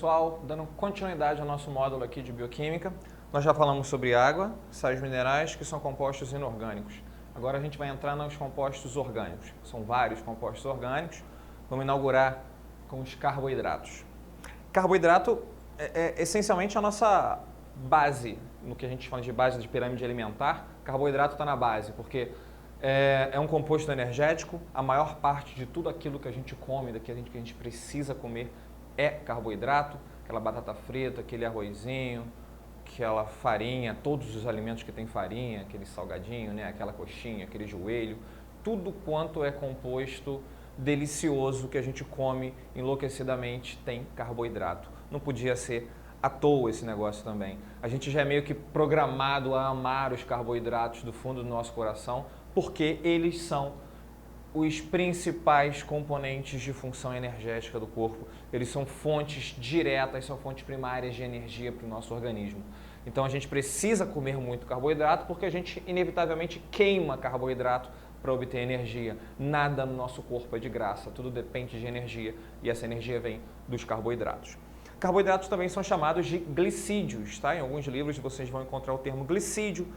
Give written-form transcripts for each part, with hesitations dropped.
pessoal, dando continuidade ao nosso módulo aqui de bioquímica. Nós já falamos sobre água, sais minerais, que são compostos inorgânicos. Agora a gente vai entrar nos compostos orgânicos. São vários compostos orgânicos. Vamos inaugurar com os carboidratos. Carboidrato é essencialmente a nossa base, no que a gente chama de base de pirâmide alimentar. Carboidrato está na base, porque é um composto energético. A maior parte de tudo aquilo que a gente come, que a gente precisa comer, é carboidrato. Aquela batata frita, aquele arrozinho, aquela farinha, todos os alimentos que tem farinha, aquele salgadinho, né? Aquela coxinha, aquele joelho, tudo quanto é composto delicioso que a gente come enlouquecidamente tem carboidrato. Não podia ser à toa esse negócio também. A gente já é meio que programado a amar os carboidratos do fundo do nosso coração, porque eles são os principais componentes de função energética do corpo. Eles são fontes diretas, são fontes primárias de energia para o nosso organismo. Então a gente precisa comer muito carboidrato porque a gente inevitavelmente queima carboidrato para obter energia. Nada no nosso corpo é de graça, tudo depende de energia e essa energia vem dos carboidratos. Carboidratos também são chamados de glicídios, tá? Em alguns livros vocês vão encontrar o termo glicídio.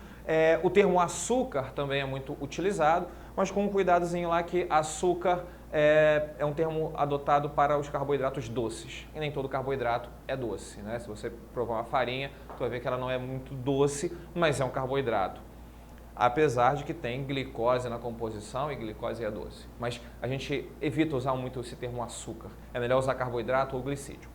O termo açúcar também é muito utilizado, mas com um cuidadozinho lá que açúcar é um termo adotado para os carboidratos doces. E nem todo carboidrato é doce, né? Se você provar uma farinha, você vai ver que ela não é muito doce, mas é um carboidrato. Apesar de que tem glicose na composição e glicose é doce. Mas a gente evita usar muito esse termo açúcar. É melhor usar carboidrato ou glicídio.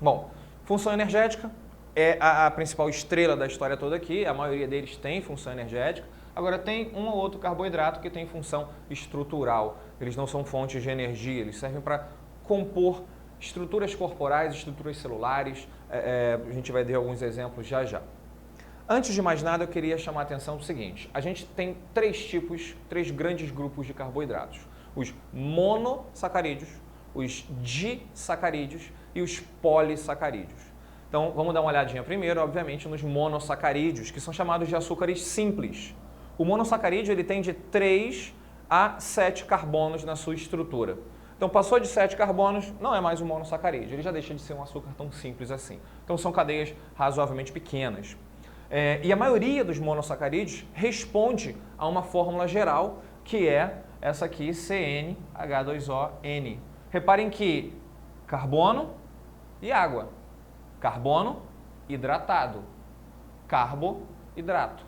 Bom, função energética é a principal estrela da história toda aqui. A maioria deles tem função energética. Agora tem um ou outro carboidrato que tem função estrutural. Eles não são fontes de energia, eles servem para compor estruturas corporais, estruturas celulares. A gente vai ver alguns exemplos já já. Antes de mais nada, eu queria chamar a atenção do seguinte. A gente tem três grandes grupos de carboidratos. Os monossacarídeos, os disacarídeos e os polissacarídeos. Então, vamos dar uma olhadinha primeiro, obviamente, nos monossacarídeos, que são chamados de açúcares simples. O monossacarídeo ele tem de 3 a 7 carbonos na sua estrutura. Então, passou de 7 carbonos, não é mais um monossacarídeo, ele já deixa de ser um açúcar tão simples assim. Então, são cadeias razoavelmente pequenas. E a maioria dos monossacarídeos responde a uma fórmula geral, que é essa aqui, CnH2ON. Reparem que carbono e água. Carbono hidratado. Carboidrato.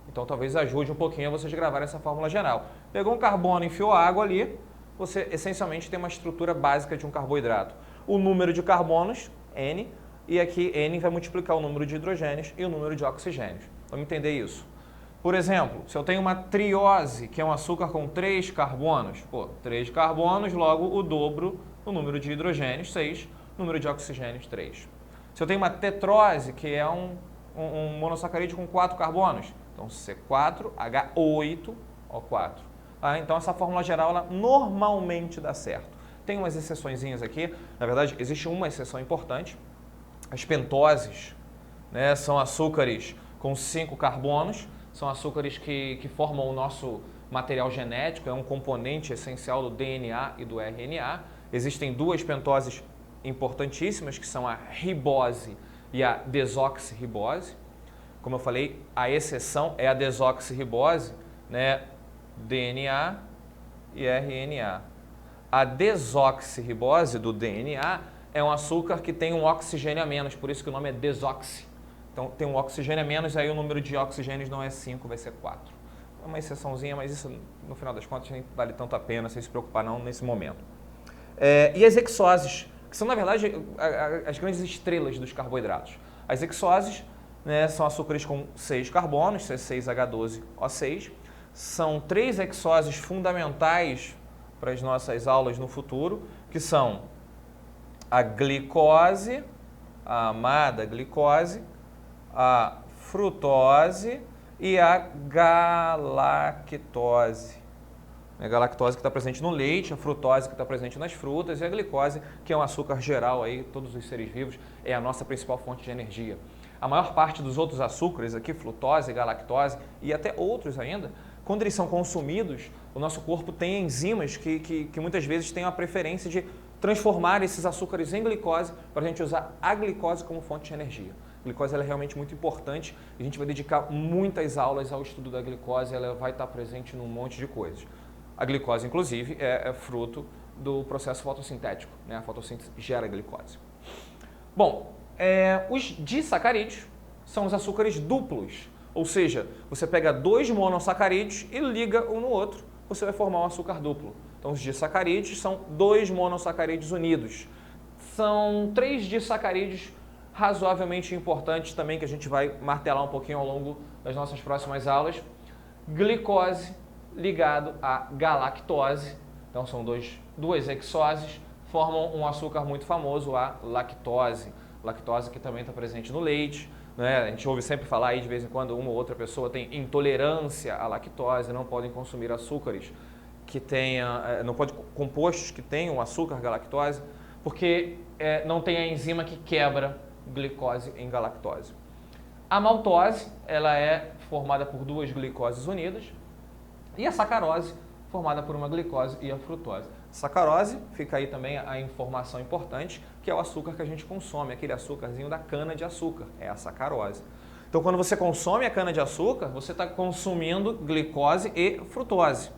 Então, talvez ajude um pouquinho a vocês gravarem essa fórmula geral. Pegou um carbono, enfiou água ali, você essencialmente tem uma estrutura básica de um carboidrato. O número de carbonos, N, e aqui N vai multiplicar o número de hidrogênios e o número de oxigênios. Vamos entender isso. Por exemplo, se eu tenho uma triose, que é um açúcar com 3 carbonos, 3 carbonos, logo o dobro do número de hidrogênios, 6, número de oxigênios, 3. Se eu tenho uma tetrose, que é um monossacarídeo com 4 carbonos, então C4H8O4. Então essa fórmula geral ela normalmente dá certo. Tem umas exceçõezinhas aqui, na verdade existe uma exceção importante. As pentoses, né, são açúcares com 5 carbonos, são açúcares que formam o nosso material genético, é um componente essencial do DNA e do RNA. Existem duas pentoses importantíssimas, que são a ribose e a desoxirribose. Como eu falei, a exceção é a desoxirribose, né, DNA e RNA. A desoxirribose do DNA é um açúcar que tem um oxigênio a menos, por isso que o nome é desoxi. Então tem um oxigênio a menos, aí o número de oxigênios não é 5, vai ser 4. É uma exceçãozinha, mas isso no final das contas nem vale tanto a pena, sem se preocupar não nesse momento. E as hexoses, que são na verdade as grandes estrelas dos carboidratos. As hexoses, né, são açúcares com 6 carbonos, C6H12O6. São 3 hexoses fundamentais para as nossas aulas no futuro, que são a glicose, a amada glicose, a frutose e a galactose. A galactose que está presente no leite, a frutose que está presente nas frutas e a glicose, que é um açúcar geral aí, todos os seres vivos, é a nossa principal fonte de energia. A maior parte dos outros açúcares aqui, frutose, galactose e até outros ainda, quando eles são consumidos, o nosso corpo tem enzimas que muitas vezes têm a preferência de transformar esses açúcares em glicose para a gente usar a glicose como fonte de energia. A glicose ela é realmente muito importante e a gente vai dedicar muitas aulas ao estudo da glicose, ela vai estar presente num monte de coisas. A glicose, inclusive, é fruto do processo fotossintético, né? A fotossíntese gera glicose. Bom, os disacarídeos são os açúcares duplos, ou seja, você pega 2 monossacarídeos e liga um no outro, você vai formar um açúcar duplo. Então, os disacarídeos são 2 monossacarídeos unidos. São 3 disacarídeos razoavelmente importantes também, que a gente vai martelar um pouquinho ao longo das nossas próximas aulas. Glicose ligado à galactose, então são duas hexoses, formam um açúcar muito famoso, a lactose. Lactose que também está presente no leite, né? A gente ouve sempre falar aí de vez em quando uma ou outra pessoa tem intolerância à lactose, não podem consumir açúcares que tenha, não pode compostos que tenham açúcar galactose, porque não tem a enzima que quebra glicose em galactose. A maltose, ela é formada por 2 glicoses unidas, e a sacarose, formada por uma glicose e a frutose. Sacarose, fica aí também a informação importante, que é o açúcar que a gente consome, aquele açúcarzinho da cana-de-açúcar, é a sacarose. Então, quando você consome a cana-de-açúcar, você está consumindo glicose e frutose,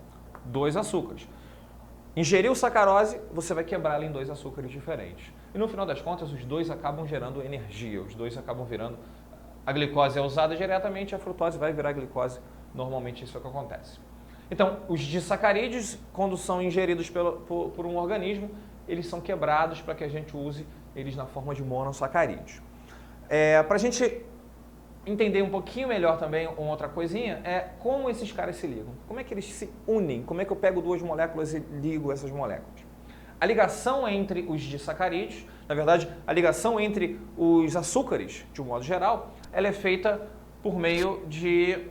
2 açúcares. Ingeriu sacarose, você vai quebrá-la em 2 açúcares diferentes. E no final das contas, os 2 acabam gerando energia, os 2 acabam virando... A glicose é usada diretamente, a frutose vai virar glicose, normalmente isso é o que acontece. Então, os disacarídeos, quando são ingeridos por um organismo, eles são quebrados para que a gente use eles na forma de monossacarídeos. Para a gente entender um pouquinho melhor também uma outra coisinha, é como esses caras se ligam. Como é que eles se unem? Como é que eu pego 2 moléculas e ligo essas moléculas? A ligação entre os disacarídeos, na verdade, a ligação entre os açúcares, de um modo geral, ela é feita por meio de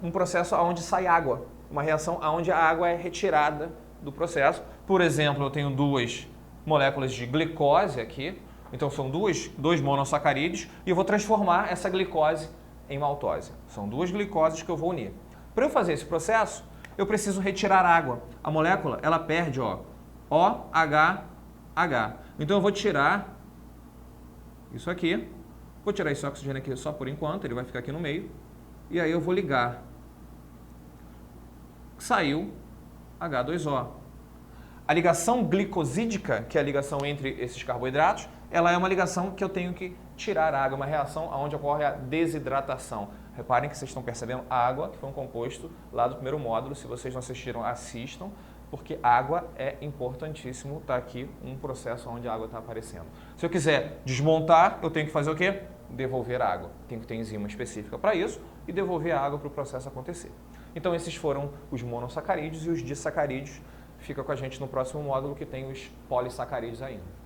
um processo onde sai água. Uma reação onde a água é retirada do processo. Por exemplo, eu tenho 2 moléculas de glicose aqui, então são 2 monossacarídeos, e eu vou transformar essa glicose em maltose. São 2 glicoses que eu vou unir. Para eu fazer esse processo, eu preciso retirar água. A molécula, ela perde OH. Então eu vou tirar isso aqui, vou tirar esse oxigênio aqui só por enquanto, ele vai ficar aqui no meio, e aí eu vou ligar. Saiu H2O. A ligação glicosídica, que é a ligação entre esses carboidratos, ela é uma ligação que eu tenho que tirar água, uma reação onde ocorre a desidratação. Reparem que vocês estão percebendo água, que foi um composto lá do primeiro módulo. Se vocês não assistiram, assistam, porque água é importantíssimo. Está aqui um processo onde a água está aparecendo. Se eu quiser desmontar, eu tenho que fazer o quê? Devolver a água. Tem que ter enzima específica para isso e devolver a água para o processo acontecer. Então, esses foram os monossacarídeos e os disacarídeos. Fica com a gente no próximo módulo que tem os polissacarídeos ainda.